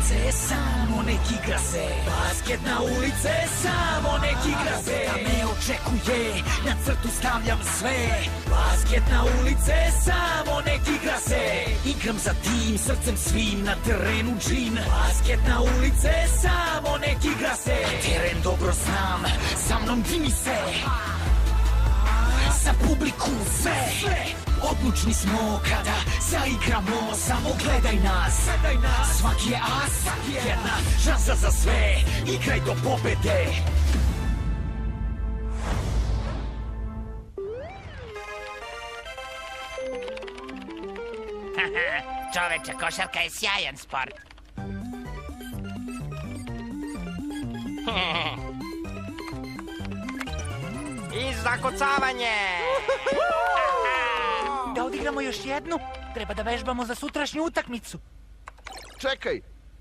ulice, samo nek igra se. Basket na ulice, samo nek igra se. Da me očekuje, na crtu stavljam sve. Basket na ulice, samo nek igra se. Igram za tim, srcem svim, na terenu džin. Basket na ulice, samo nek igra se. Teren dobro znam, sa mnom dimi se. Za publiku sve. Odlučni smo kada zaigramo, samo gledaj nas. Svaki je as, jedna šansa za sve. Igraj do pobede. Čoveče, košarka je sjajan sport. I zakucavanje! Da odigramo još jednu, treba da vežbamo za sutrašnju utakmicu. Čekaj,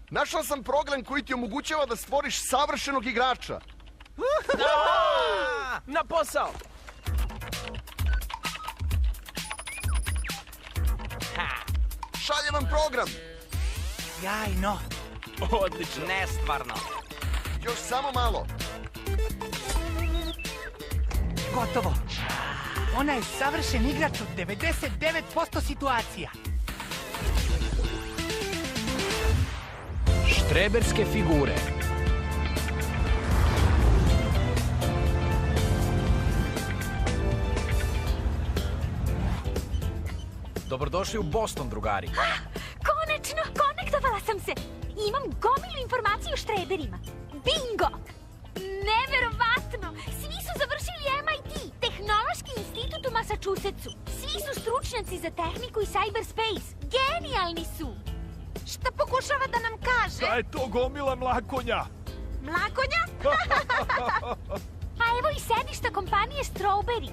našao sam program koji ti omogućava da stvoriš savršenog igrača. Na posao! Šaljem vam program. Jajno. Odlično. Nestvarno. Još samo malo. Gotovo. Ona je savršen igrač od 99% situacija. Štreberske figure. Dobrodošli u Boston, drugari. Konačno, konektovala sam se. Imam gomilu informaciju o štreberima. Bingo! Neverovatno! Svi su završili MIT, Tehnološki institut u Massachusettsu. Svi su stručnjaci za tehniku i cyberspace. Genijalni su! Šta pokušava da nam kaže? Da je to gomila mlakonja. Mlakonja? A evo i sedišta kompanije Strawberry.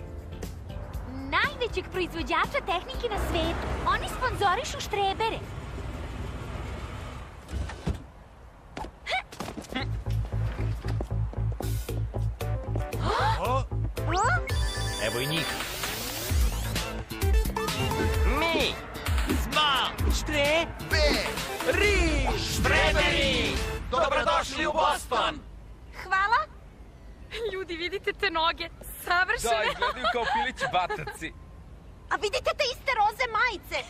Najvećeg proizvođača tehnike na svetu. Oni sponzorišu štrebere. Evo i njih. Mi smo Štreberi! Dobrodošli u Boston! Hvala. Ljudi, vidite te noge. Savršene. Da, izgledaju kao pilići bataci. A vidite te iste roze majice.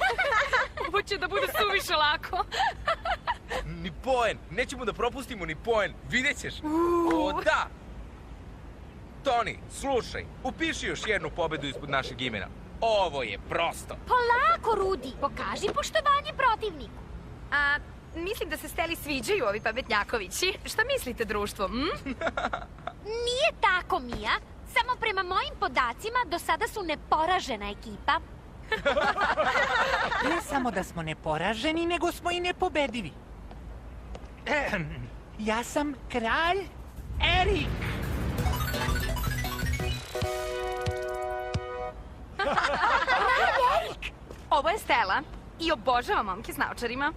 Ovo će da bude suviše lako. Ni poen. Nećemo da propustimo ni poen. Vidjet ćeš. O, da! Toni, slušaj. Upiši još jednu pobedu ispod našeg imena. Ovo je prosto. Polako, Rudi. Pokaži poštovanje protivniku. A, mislim da se Steli sviđaju ovi pametnjakovići. Šta mislite, društvo? Nije tako, Mija. Samo prema mojim podacima, do sada su neporažena ekipa. Ne samo da smo neporaženi, nego smo i nepobedivi. Ja sam kralj Erik. Ovo je Stela i obožava momke s naočarima.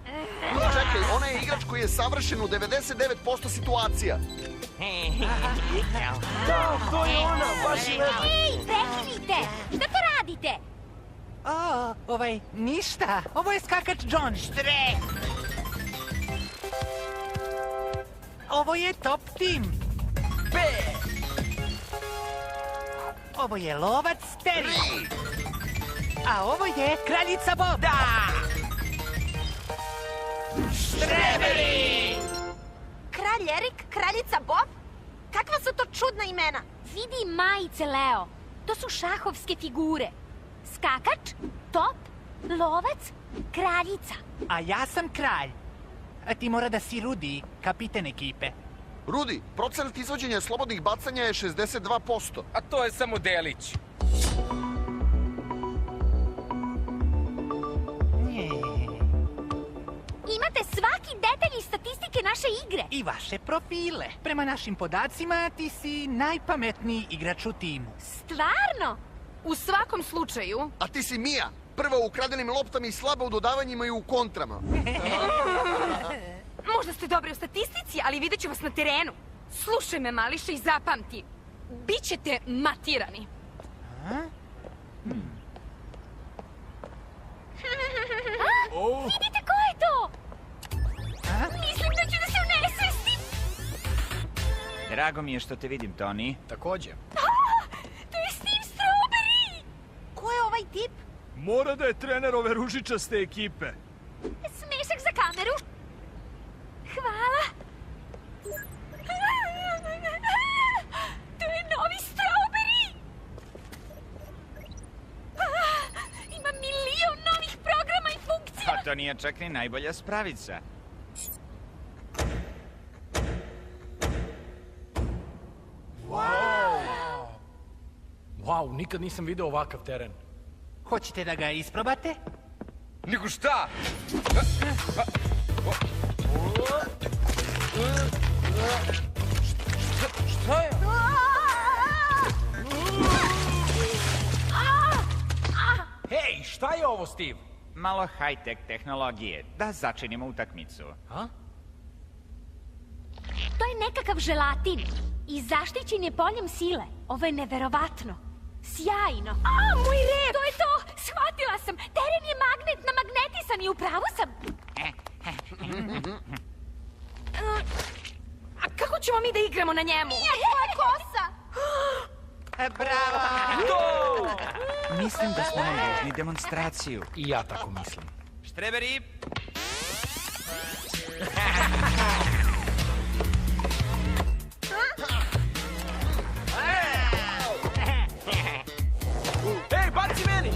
Čekaj, ona je igrač koji je savršen u 99% situacija. Da, to je ona, baš je lepo. Ej, prekinite! Šta to radite? Ništa. Ovo je skakač John. Ovo je top tim. Ovo je lovac Terry. A ovo je kraljica Bob. Štreberi! Kralj Erik, kraljica Bob? Kakva su to čudna imena? Vidi majice, Leo. To su šahovske figure. Skakač, top, lovac, kraljica. A ja sam kralj. A ti mora da si Rudi, kapiten ekipe. Rudi, procenat izvođenja slobodnih bacanja je 62%. A to je samo delić. Imate svaki detalj iz statistike naše igre. I vaše profile. Prema našim podacima, ti si najpametniji igrač u timu. Stvarno? U svakom slučaju... A ti si Mija, prva u ukradenim loptama i slaba u dodavanjima i u kontrama. Možda ste dobri u statistici, ali vidjet ću vas na terenu. Slušaj me, mališe, i zapamti. Bićete matirani. Vidite ko je to? Mislim da Drago mi je što te vidim, Toni. Takođe. To je Steve Strawberry! Ko je ovaj tip? Mora da je trener ove ružičaste ekipe. Smešak za kameru. Hvala. To je novi Strawberry! Ima milion novih programa i funkcija. Pa to nije čak ni najbolja spravica. Wow, nikad nisam video ovakav teren. Hoćete da ga isprobate? Nego šta? Šta je? Hej, šta je ovo, Steve? Malo high-tech tehnologije, da začinimo utakmicu. To je nekakav želatin i zaštićen je poljem sile. Ovo je neverovatno. Sjajno. Moj rep! To je to! Shvatila sam! Teren je magnet, namagnetisan i upravo sam. A kako ćemo mi da igramo na njemu? Mija, tvoja kosa! Bravo! Mislim da smo nam dužni demonstraciju. I ja tako mislim. Štreberi! Ej, baci meni!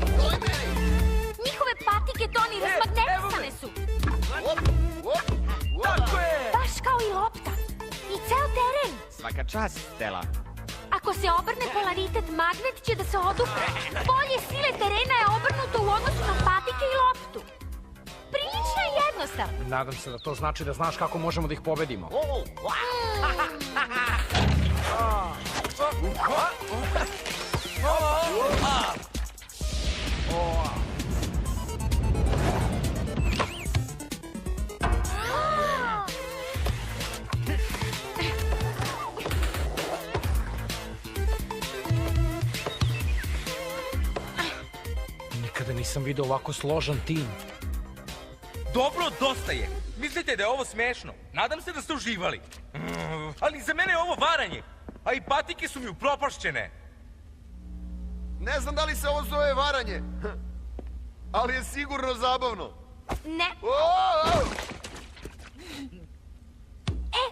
Njihove patike, Toni, razmagnetisane su. Tako je! Baš kao i lopta. I ceo teren. Svaka čast, Stella. Ako se obrne polaritet, magnet će da se odupre. Polje sile terena je obrnuto u odnosu na patike i loptu. Prilično je jednostavno. Nadam se da to znači da znaš kako možemo da ih pobedimo. Nikada nisam video ovako složan tim. Dobro, dosta je. Mislite da je ovo smešno? Nadam se da ste uživali. Ali za mene je ovo varanje. A i patike su mi upropašćene. Ne znam da li se ovo zove varanje, ali je sigurno zabavno. Ne, O!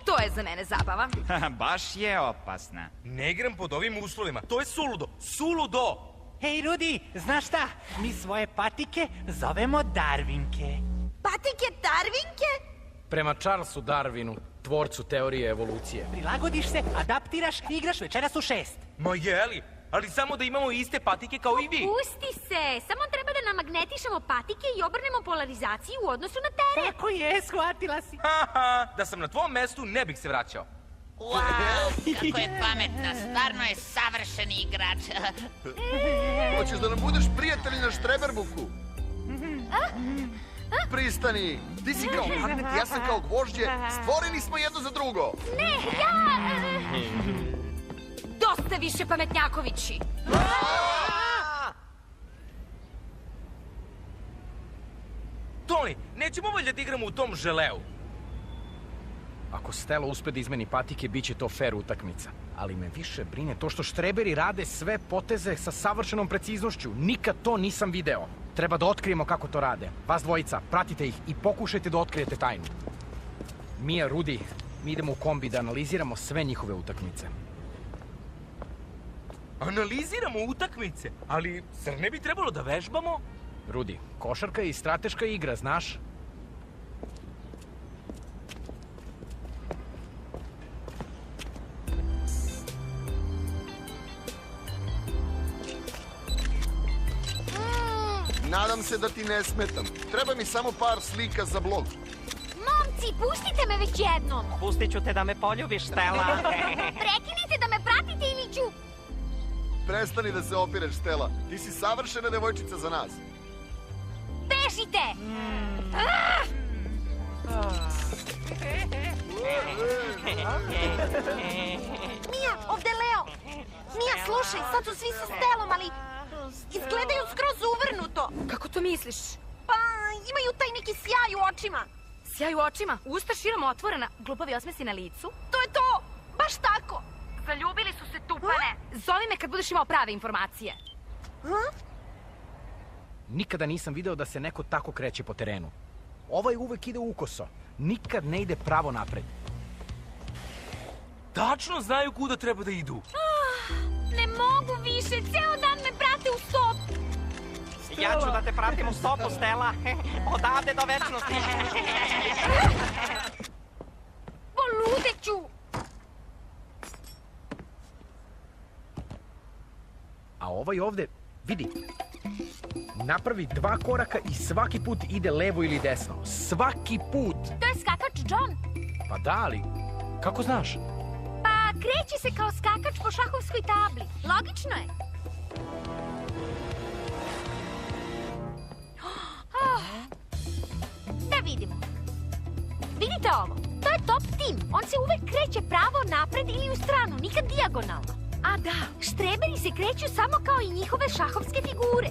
to je za mene zabava. Baš je opasna. Ne igram pod ovim uslovima. To je suludo. Suludo! Hej, Rudi, znaš šta? Mi svoje patike zovemo Darvinke. Patike Darvinke? Prema Charlesu Darwinu, tvorcu teorije evolucije. Prilagodiš se, adaptiraš i igraš večeras u 6. Ma jeli? Ali samo da imamo iste patike kao i vi. Pusti se! Samo treba da namagnetišemo patike i obrnemo polarizaciju u odnosu na teren. Tako je, shvatila si. Haha, da sam na tvom mestu ne bih se vraćao. Wow, kako je pametna, stvarno je savršeni igrač. Hoćeš da nam budeš prijatelji na Štreberbuku? Pristani, ti si kao magnet, ja sam kao gvožđe, stvoreni smo jedno za drugo. Dosta više pametnjakovići. Toni, nećemo valjda da igramo u tom želeu. Ako Stella uspe da izmeni patike, bit će to fair utakmica. Ali me više brine to što štreberi rade sve poteze sa savršenom preciznošću. Nikad to nisam video. Treba da otkrijemo kako to rade. Vas dvojica, pratite ih i pokušajte da otkrijete tajnu. Mija, Rudi, mi idemo u kombi da analiziramo sve njihove utakmice. Analiziramo utakmice, ali zar ne bi trebalo da vežbamo? Rudi, košarka je i strateška igra, znaš? Nadam se da ti ne smetam. Treba mi samo par slika za blog. Momci, pustite me već jednom. Pustit ću te da me poljubiš, Stella. Prekinite da me pratite ili ću... Prestani da se opireš, Stella. Ti si savršena devojčica za nas. Bežite! Mija, ovde je Leo. Mija, slušaj, sad su svi sa Stellom, ali izgledaju skroz uvrnuto. Kako to misliš? Pa, imaju taj neki sjaj u očima. Sjaj u očima, usta širom otvorena, glupavi osmesi na licu. To je to, baš tako. Zaljubili su se tupane. Zovi me kad budeš imao prave informacije. Nikada nisam video da se neko tako kreće po terenu. Ovaj uvek ide ukoso. Nikad ne ide pravo napred. Tačno znaju kuda treba da idu. Ne mogu više, ceo dan me prate u stopu. Ja ću da te pratim u stopu, Stella. Odavde do večnosti. Poludeću. A ovaj ovde, vidi, napravi 2 koraka i svaki put ide levo ili desno. Svaki put! To je skakač John. Pa da, ali kako znaš? Pa kreće se kao skakač po šahovskoj tabli. Logično je. Da vidimo. Vidite ovo? To je top tim. On se uvek kreće pravo, napred ili u stranu, nikad dijagonalno. A da, štreberi se kreću samo kao i njihove šahovske figure.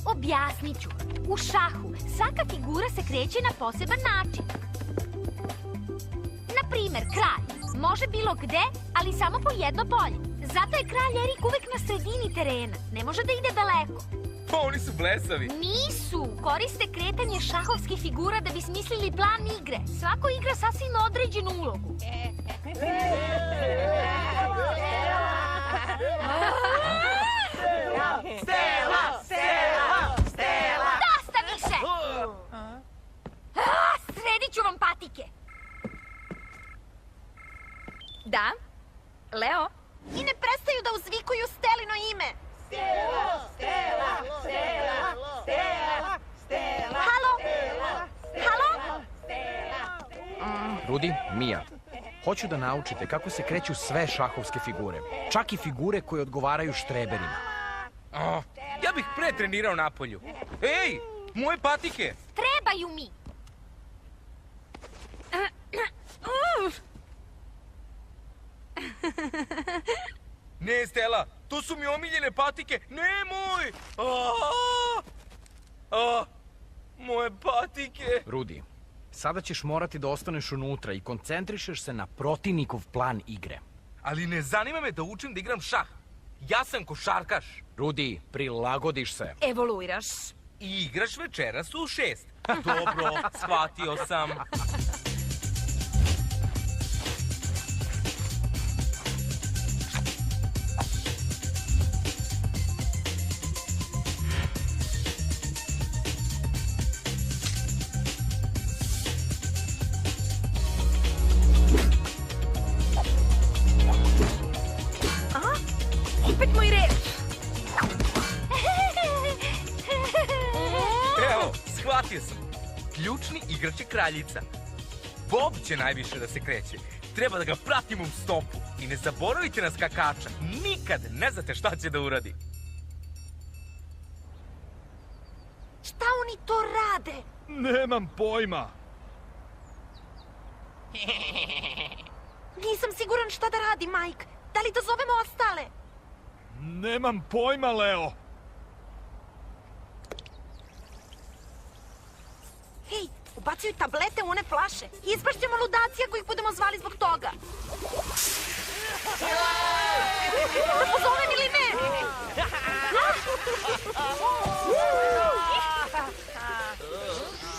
Objasnit ću. U šahu svaka figura se kreće na poseban način. Na primer, kralj. Može bilo gde, ali samo po jedno polje. Zato je kralj Erik uvek na sredini terena. Ne može da ide daleko. Pa oni su blesavi. Nisu. Koriste kretanje šahovskih figura da bi smislili plan igre. Svako igra sasvim određenu ulogu. Stella! Stella! Stella! Dosta više! Sredit ću vam patike. Da? Leo? I ne prestaju da uzvikuju Stelino ime. Stella! Stella! Stella! Stella! Stella! Halo? Halo? Rudi, Mija, hoću da naučite kako se kreću sve šahovske figure. Čak i figure koje odgovaraju štreberima. Ja bih pre trenirao napolju. Ej, moje patike! Trebaju mi. Ne, Stella, to su mi omiljene patike. Nemoj! Moje patike! Rudi, sada ćeš morati da ostaneš unutra i koncentrišeš se na protivnikov plan igre. Ali ne zanima me da učim da igram šah. Ja sam košarkaš. Rudi, prilagodiš se. Evoluiraš. I igraš večeras u 6. Dobro, shvatio sam. Opet moj red. Evo, shvatio sam. Ključni igrač je kraljica. Bob će najviše da se kreće. Treba da ga pratimo u stopu. I ne zaboravite na skakača. Nikad ne znate šta će da uradi. Šta oni to rade? Nemam pojma. Nisam siguran šta da radi, Mike. Da li da zovemo ostale? Nemam pojma, Leo. Hej, ubacuju tablete u one flaše. Ispašćemo ludaci ako ih budemo zvali zbog toga. Da pozovem ili ne?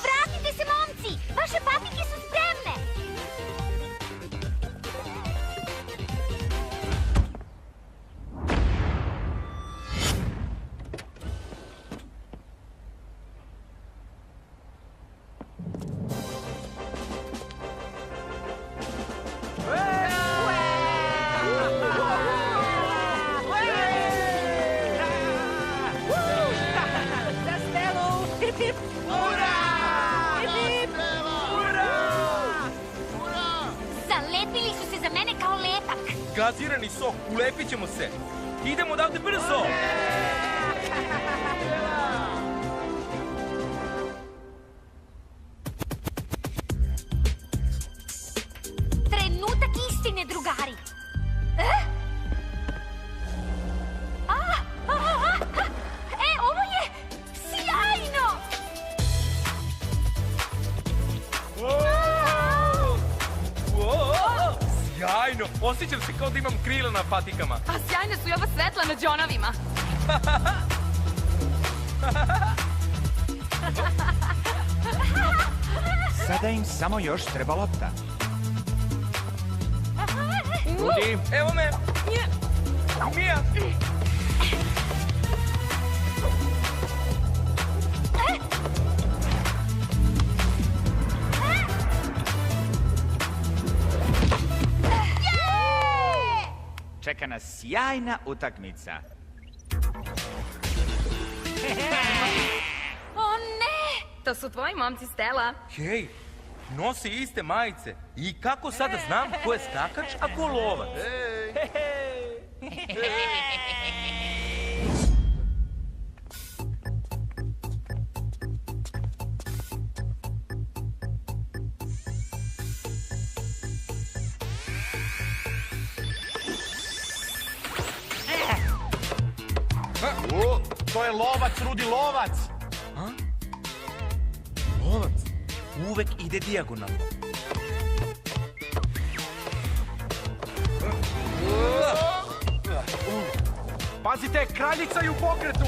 Vratite se, momci! Vaše patike su spremne! Zalepili su se za mene kao lepak. Gazirani sok, ulepit ćemo se. Idemo odavde brzo! Trenutak istine, drugari. Ovo je sjajno! Sjajno! Osjećam se kao da imam krila na patikama. A sjajne su i ova svetla na džonovima. Sada im samo još treba lopta. Ljudi, Evo me! Mija! Čeka nas sjajna utakmica. O ne! To su tvoji momci, Stella. Hej, nosi iste majice. I kako sada znam ko je skakač, a ko lovac? to je lovac, Rudi, lovac! Lovac uvek ide dijagonalno. Pazite, kraljica je u pokretu!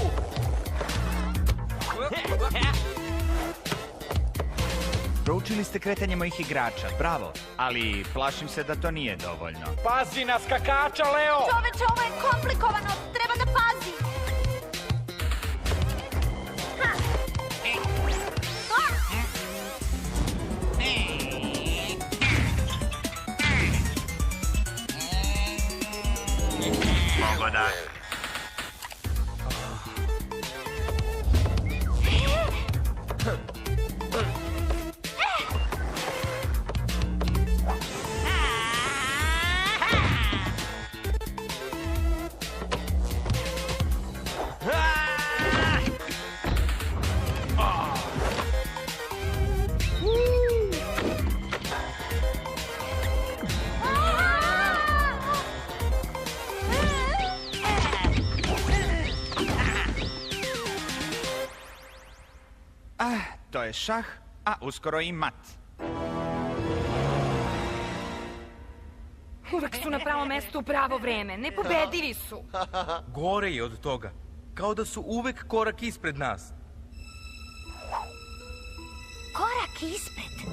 Proučili ste kretanje mojih igrača, bravo. Ali plašim se da to nije dovoljno. Pazi na skakača, Leo! Čoveče, ovo je komplikovano. Treba da pazi. Pogodak. To je šah, a uskoro i mat. Uvek su na pravo mesto u pravo vreme. Nepobedivi su. Gore je od toga. Kao da su uvek korak ispred nas. Korak ispred.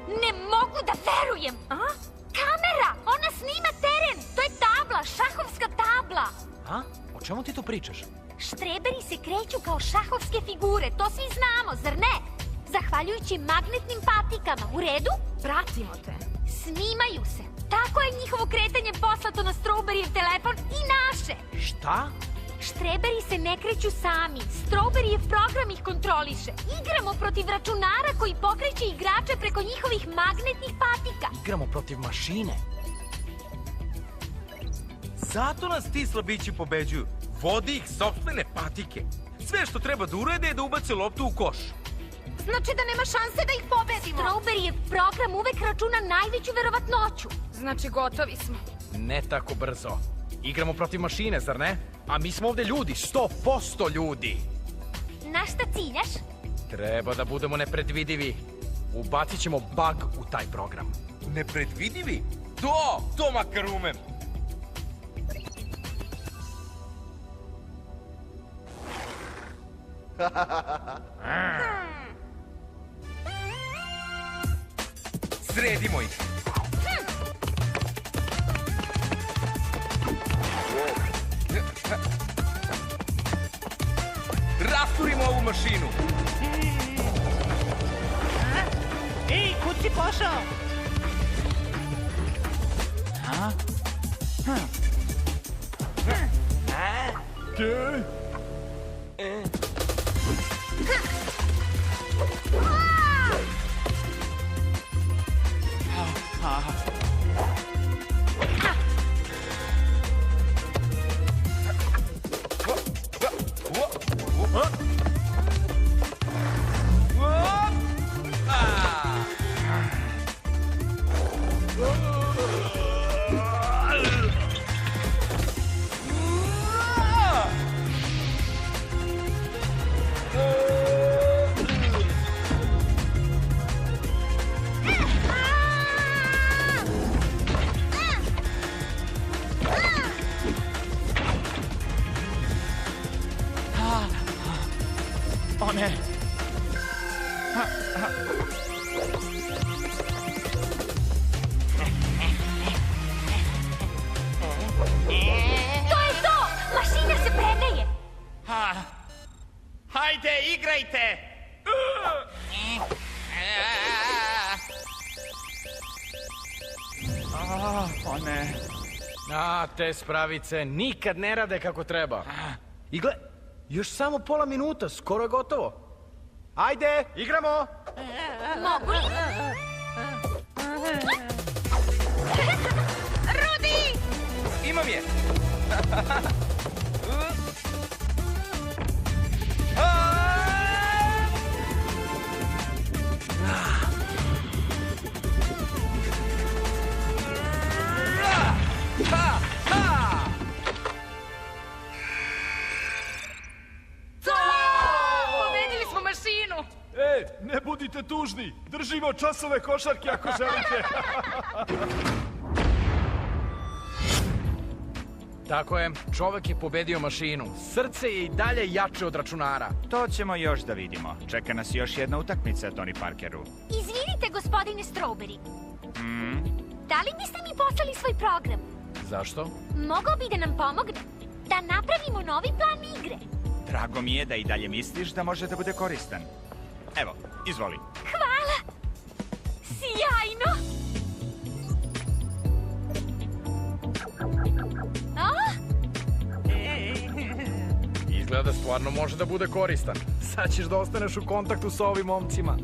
Ne mogu da verujem. Kamera! Ona snima teren! To je tabla, šahovska tabla. A? O čemu ti to pričaš? Štreberi se kreću kao šahovske figure, to svi znamo, zar ne? Zahvaljujući magnetnim patikama, u redu? Pratimo te. Snimaju se. Tako je njihovo kretanje poslato na Strawberryjev telefon i naše. Šta? Štreberi se ne kreću sami. Strawberryjev program ih kontroliše. Igramo protiv računara koji pokreće igrače preko njihovih magnetnih patika. Igramo protiv mašine. Zato nas ti slabići pobeđuju. Vodi ih sopstvene patike. Sve što treba da urede je da ubace loptu u koš. Znači da nema šanse da ih pobedimo. Strawberryjev program uvek računa najveću verovatnoću. Znači gotovi smo. Ne tako brzo. Igramo protiv mašine, zar ne? A mi smo ovde ljudi, 100% ljudi. Na šta ciljaš? Treba da budemo nepredvidivi. Ubacit ćemo bug u taj program. Nepredvidivi? To makar umem. Sredimo ih. Rasturimo ovu mašinu. Ej, kud si pošao? ne. To je to! Mašina se predaje! Hajde, igrajte! O ne. A, te spravice nikad ne rade kako treba. I gle, još samo pola minuta, skoro je gotovo. Ajde, igramo! Mogu li? Rudi! Imam je! Pobedili smo mašinu! Ne budite tužni. Držimo časove košarke ako želite. Tako je, čovek je pobedio mašinu. Srce je i dalje jače od računara. To ćemo još da vidimo. Čeka nas još jedna utakmica, Tony Parkeru. Izvinite, gospodine Strawberry. Da li biste mi poslali svoj program? Zašto? Mogao bi da nam pomogne da napravimo novi plan igre. Drago mi je da i dalje misliš da može da bude koristan. Evo, izvoli. Hvala! Sjajno! Izgleda stvarno može da bude koristan. Sad ćeš da ostaneš u kontaktu sa ovim momcima.